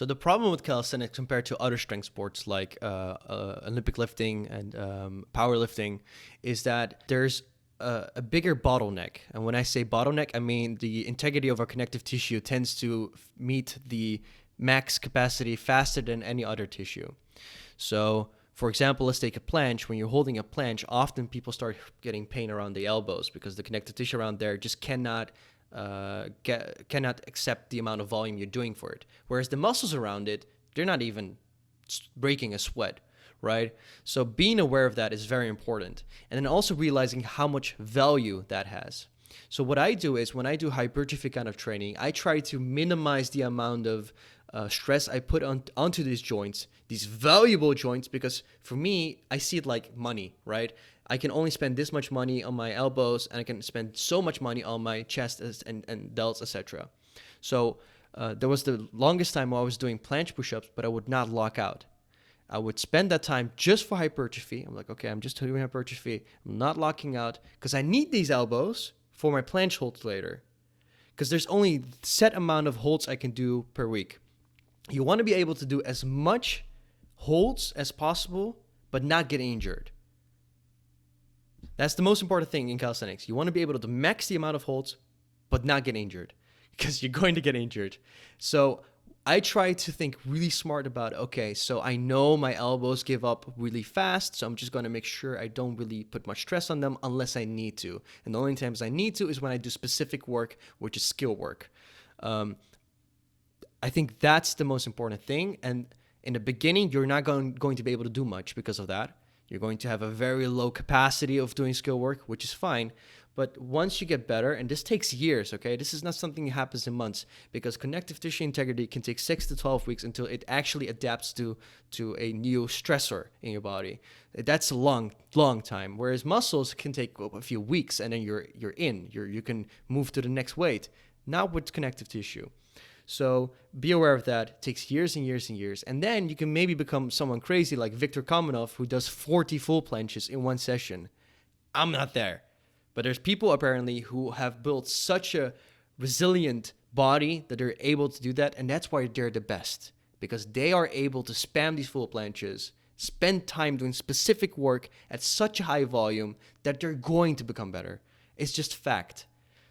So the problem with calisthenics compared to other strength sports like Olympic lifting and powerlifting is that there's a bigger bottleneck. And when I say bottleneck, I mean the integrity of our connective tissue tends to meet the max capacity faster than any other tissue. So, for example, let's take a planche. When you're holding a planche, often people start getting pain around the elbows because the connective tissue around there just cannot accept the amount of volume you're doing for it. Whereas the muscles around it, they're not even breaking a sweat, right? So being aware of that is very important. And then also realizing how much value that has. So what I do is when I do hypertrophy kind of training, I try to minimize the amount of stress I put onto these joints, these valuable joints, because for me, I see it like money, right? I can only spend this much money on my elbows, and I can spend so much money on my chest and delts, etc. So there was the longest time I was doing planche push-ups, but I would not lock out. I would spend that time just for hypertrophy. I'm like, okay, I'm just doing hypertrophy. I'm not locking out because I need these elbows for my planche holds later. Because there's only set amount of holds I can do per week. You want to be able to do as much holds as possible, but not get injured. That's the most important thing in calisthenics. You want to be able to max the amount of holds, but not get injured, because you're going to get injured. So I try to think really smart about, okay, so I know my elbows give up really fast, so I'm just going to make sure I don't really put much stress on them unless I need to. And the only times I need to is when I do specific work, which is skill work. I think that's the most important thing. And in the beginning, you're not going to be able to do much because of that. You're going to have a very low capacity of doing skill work, which is fine. But once you get better, and this takes years, okay? This is not something that happens in months, because connective tissue integrity can take 6 to 12 weeks until it actually adapts to a new stressor in your body. That's a long time. Whereas muscles can take a few weeks, and then you're in. You can move to the next weight. Not with connective tissue. So be aware of that. It takes years and years and years. And then you can maybe become someone crazy like Viktor Kamenov, who does 40 full planches in one session. I'm not there. But there's people apparently who have built such a resilient body that they're able to do that. And that's why they're the best. Because they are able to spam these full planches, spend time doing specific work at such a high volume that they're going to become better. It's just fact.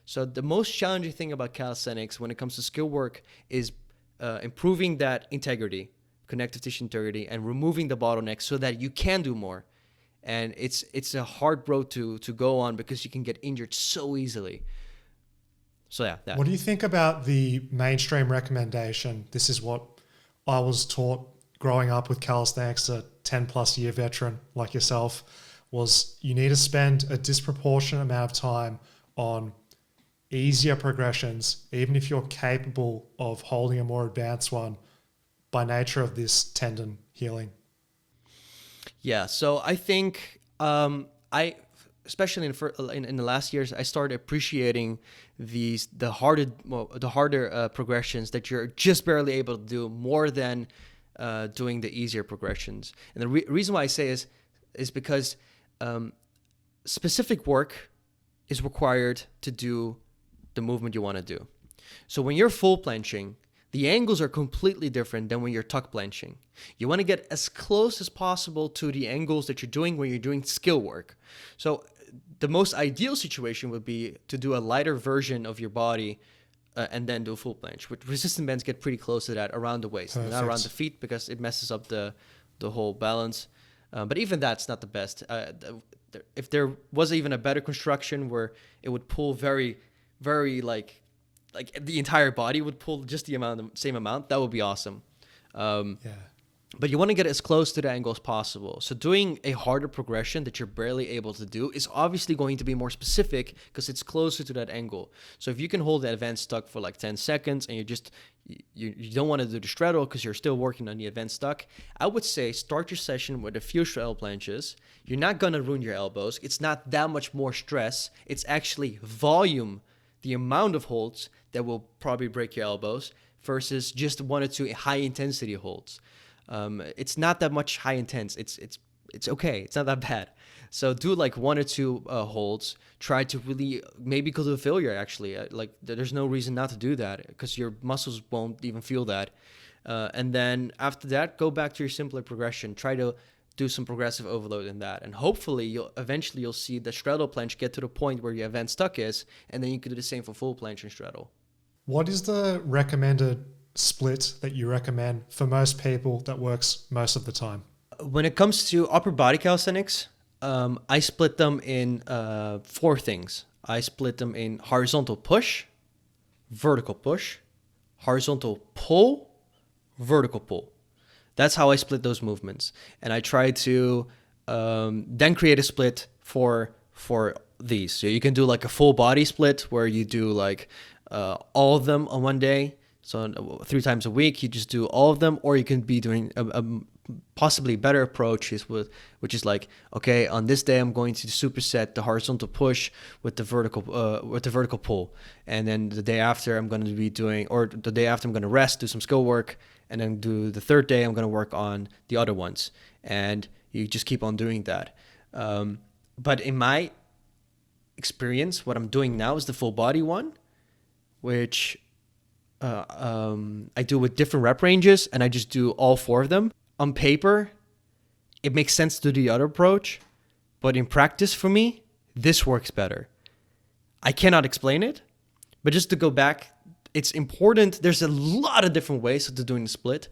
So the most challenging thing about calisthenics when it comes to skill work is improving that integrity, connective tissue integrity, and removing the bottlenecks so that you can do more. And it's a hard road to go on because you can get injured so easily. So yeah, that. What do you think about the mainstream recommendation? This is what I was taught growing up with calisthenics, a 10 plus year veteran like yourself, was you need to spend a disproportionate amount of time on easier progressions, even if you're capable of holding a more advanced one by nature of this tendon healing. Yeah, so I think especially in the last years, I started appreciating the harder progressions that you're just barely able to do more than doing the easier progressions. And the reason why I say is because specific work is required to do the movement you want to do. So when you're full planching, the angles are completely different than when you're tuck planching. You want to get as close as possible to the angles that you're doing when you're doing skill work. So the most ideal situation would be to do a lighter version of your body and then do a full planche. With resistant bands, get pretty close to that around the waist, not around the feet, because it messes up the whole balance. But even that's not the best. If there was even a better construction where it would pull very, very like the entire body would pull just the same amount, that would be awesome. But you want to get as close to the angle as possible. So doing a harder progression that you're barely able to do is obviously going to be more specific because it's closer to that angle. So if you can hold the advanced tuck for like 10 seconds and you don't want to do the straddle because you're still working on the advanced tuck, I would say start your session with a few straddle planches. You're not going to ruin your elbows. It's not that much more stress. It's actually volume, the amount of holds that will probably break your elbows versus just 1 or 2 high intensity holds. It's not that much high intense. It's okay. It's not that bad. So do like 1 or 2 holds. Try to really maybe go to a failure. Actually, like there's no reason not to do that because your muscles won't even feel that. And then after that, go back to your simpler progression. Try to do some progressive overload in that, and hopefully you'll see the straddle planche get to the point where your event stuck is, and then you can do the same for full planche and straddle. What is the recommended split that you recommend for most people that works most of the time? When it comes to upper body calisthenics, I split them in 4 things. I split them in horizontal push, vertical push, horizontal pull, vertical pull. That's how I split those movements. And I try to then create a split for these. So you can do like a full body split where you do like all of them on one day. So 3 times a week, you just do all of them, or you can be doing a possibly better approach which is like, okay, on this day I'm going to superset the horizontal push with the vertical pull, and then the day after I'm going to be doing, or the day after I'm going to rest, do some skill work, and then do the 3rd day I'm going to work on the other ones, and you just keep on doing that. But in my experience, what I'm doing now is the full body one, which I do with different rep ranges, and I just do all 4 of them. On paper, it makes sense to do the other approach, but in practice for me, this works better. I cannot explain it, but just to go back, it's important. There's a lot of different ways of doing the split,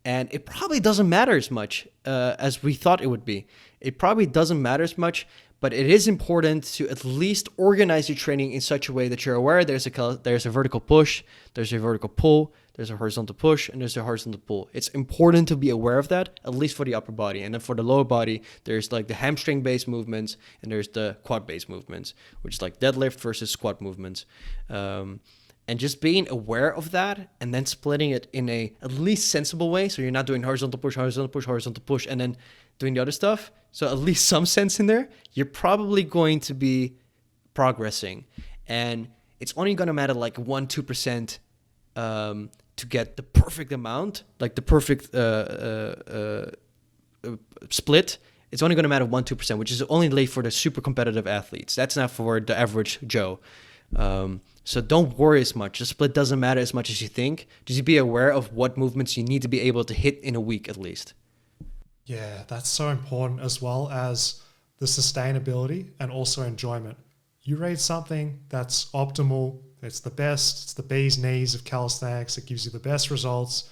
and it probably doesn't matter as much as we thought it would be. It probably doesn't matter as much, but it is important to at least organize your training in such a way that you're aware there's a vertical push, there's a vertical pull, there's a horizontal push, and there's a horizontal pull. It's important to be aware of that, at least for the upper body. And then for the lower body, there's like the hamstring-based movements, and there's the quad-based movements, which is like deadlift versus squat movements. And just being aware of that, and then splitting it in a at least sensible way, so you're not doing horizontal push, and then doing the other stuff. So at least some sense in there, you're probably going to be progressing. And it's only going to matter like 1-2% to get the perfect amount, like the perfect split. It's only going to matter 1-2%, which is only late for the super competitive athletes. That's not for the average Joe. So don't worry as much. The split doesn't matter as much as you think. Just be aware of what movements you need to be able to hit in a week at least. Yeah, that's so important, as well as the sustainability and also enjoyment. You read something that's optimal, it's the best, it's the bee's knees of calisthenics, it gives you the best results.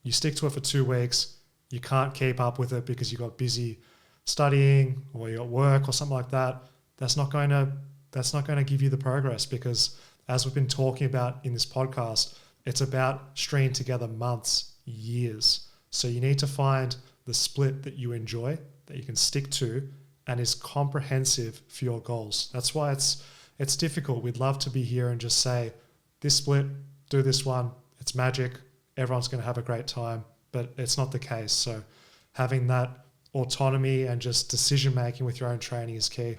You stick to it for 2 weeks, you can't keep up with it because you got busy studying or you got work or something like that. That's not going to give you the progress, because as we've been talking about in this podcast, it's about stringing together months, years. So you need to find the split that you enjoy, that you can stick to, and is comprehensive for your goals. That's why it's difficult. We'd love to be here and just say, this split, do this one, it's magic, everyone's going to have a great time, but it's not the case. So having that autonomy and just decision making with your own training is key.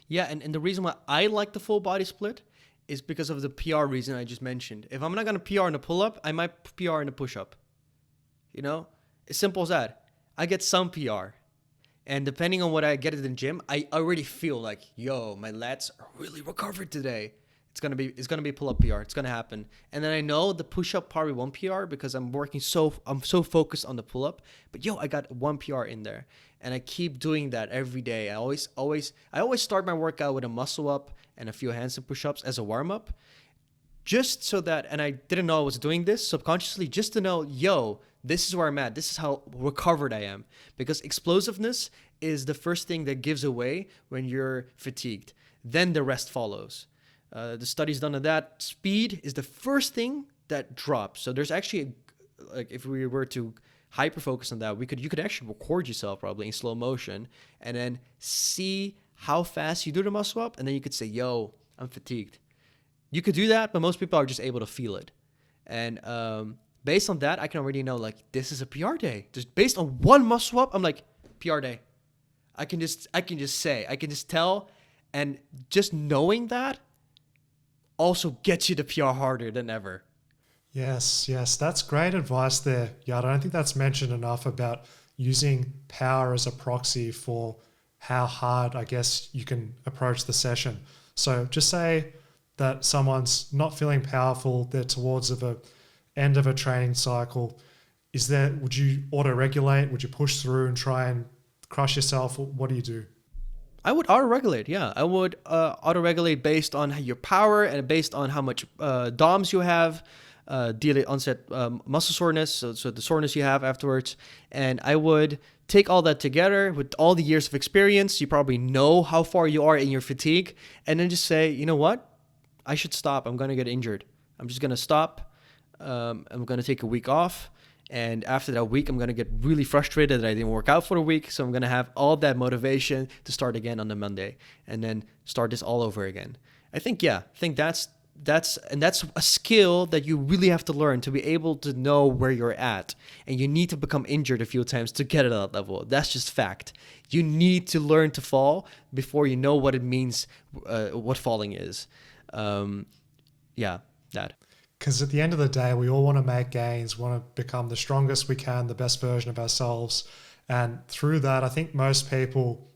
Yeah, and the reason why I like the full body split is because of the PR reason I just mentioned. If I'm not going to PR in a pull-up, I might PR in a push-up. You know? As simple as that. I get some PR. And depending on what I get at the gym, I already feel like, yo, my lats are really recovered today. It's gonna be pull-up PR. It's gonna happen. And then I know the push-up probably won't PR because I'm so focused on the pull-up. But yo, I got 1 PR in there. And I keep doing that every day. I always start my workout with a muscle up and a few handstand push-ups as a warm-up. Just so that, and I didn't know I was doing this subconsciously, just to know, yo, this is where I'm at. This is how recovered I am. Because explosiveness is the first thing that gives away when you're fatigued. Then the rest follows. The studies done on that. Speed is the first thing that drops. So there's actually, like, if we were to hyper focus on that, you could actually record yourself probably in slow motion and then see how fast you do the muscle up, and then you could say, yo, I'm fatigued. You could do that, but most people are just able to feel it. And based on that, I can already know, like, this is a PR day. Just based on 1 muscle up, I'm like, PR day. I can just tell, and just knowing that also gets you to PR harder than ever. Yes, that's great advice there, Yada. I don't think that's mentioned enough about using power as a proxy for how hard, I guess, you can approach the session. So just say that someone's not feeling powerful, they're towards of end of a training cycle, would you auto-regulate? Would you push through and try and crush yourself? What do you do? I would auto-regulate. Yeah, I would auto-regulate based on your power and based on how much DOMs you have, delayed onset muscle soreness, so the soreness you have afterwards. And I would take all that together with all the years of experience. You probably know how far you are in your fatigue, and then just say, you know what? I should stop. I'm going to get injured. I'm just going to stop. I'm going to take a week off. And after that week, I'm going to get really frustrated that I didn't work out for a week. So I'm going to have all that motivation to start again on the Monday and then start this all over again. I think that's a skill that you really have to learn to be able to know where you're at. And you need to become injured a few times to get at that level. That's just fact. You need to learn to fall before you know what it means, what falling is. That. Because at the end of the day, we all want to make gains, want to become the strongest we can, the best version of ourselves. And through that, I think most people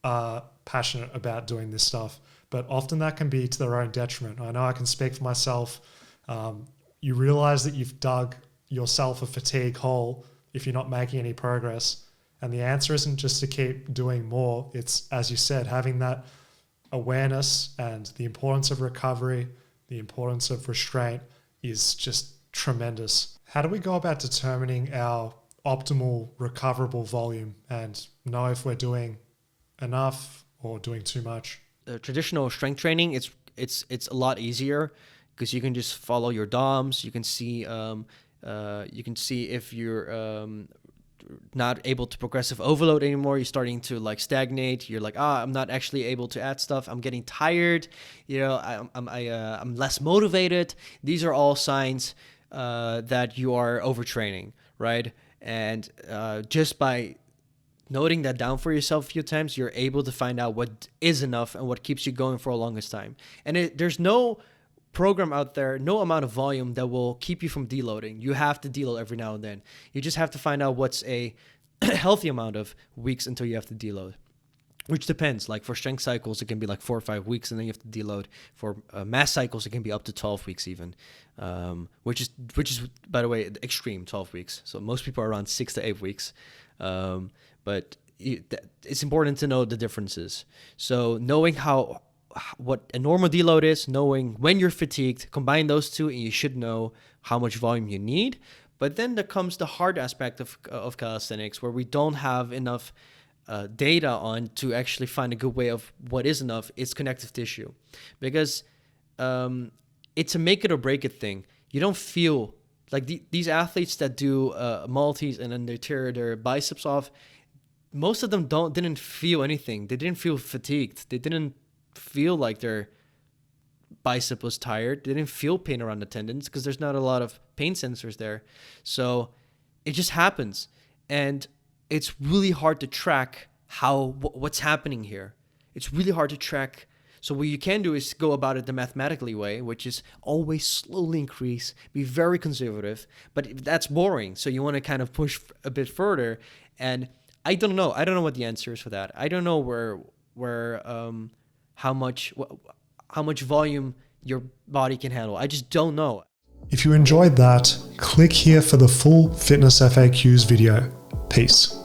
are passionate about doing this stuff, but often that can be to their own detriment. I know I can speak for myself. You realize that you've dug yourself a fatigue hole if you're not making any progress. And the answer isn't just to keep doing more. It's, as you said, having that awareness and the importance of recovery, the importance of restraint is just tremendous. How do we go about determining our optimal recoverable volume and know if we're doing enough or doing too much? Traditional strength training, it's a lot easier because you can just follow your DOMs. You can see if you're not able to progressive overload anymore. You're starting to like stagnate. You're like, I'm not actually able to add stuff. I'm getting tired. I'm less motivated. These are all signs that you are overtraining, right? And just by noting that down for yourself a few times, you're able to find out what is enough and what keeps you going for the longest time. And there's no program out there, no amount of volume that will keep you from deloading. You have to deload every now and then. You just have to find out what's a healthy amount of weeks until you have to deload, which depends. Like for strength cycles, it can be like 4 or 5 weeks and then you have to deload. For mass cycles, it can be up to 12 weeks even, which is, by the way, extreme 12 weeks. So most people are around 6 to 8 weeks. But it's important to know the differences. So knowing what a normal deload is, knowing when you're fatigued, combine those two and you should know how much volume you need. But then there comes the hard aspect of calisthenics where we don't have enough data on to actually find a good way of what is enough. It's connective tissue, because it's a make it or break it thing. You don't feel like these athletes that do multis and then they tear their biceps off. Most of them didn't feel anything. They didn't feel fatigued. They didn't feel like their bicep was tired. They didn't feel pain around the tendons because there's not a lot of pain sensors there. So it just happens. And it's really hard to track what's happening here. It's really hard to track. So what you can do is go about it the mathematically way, which is always slowly increase, be very conservative, but that's boring. So you want to kind of push a bit further. And I don't know what the answer is for that. I don't know how much volume your body can handle. I just don't know. If you enjoyed that, click here for the full Fitness FAQs video. Peace.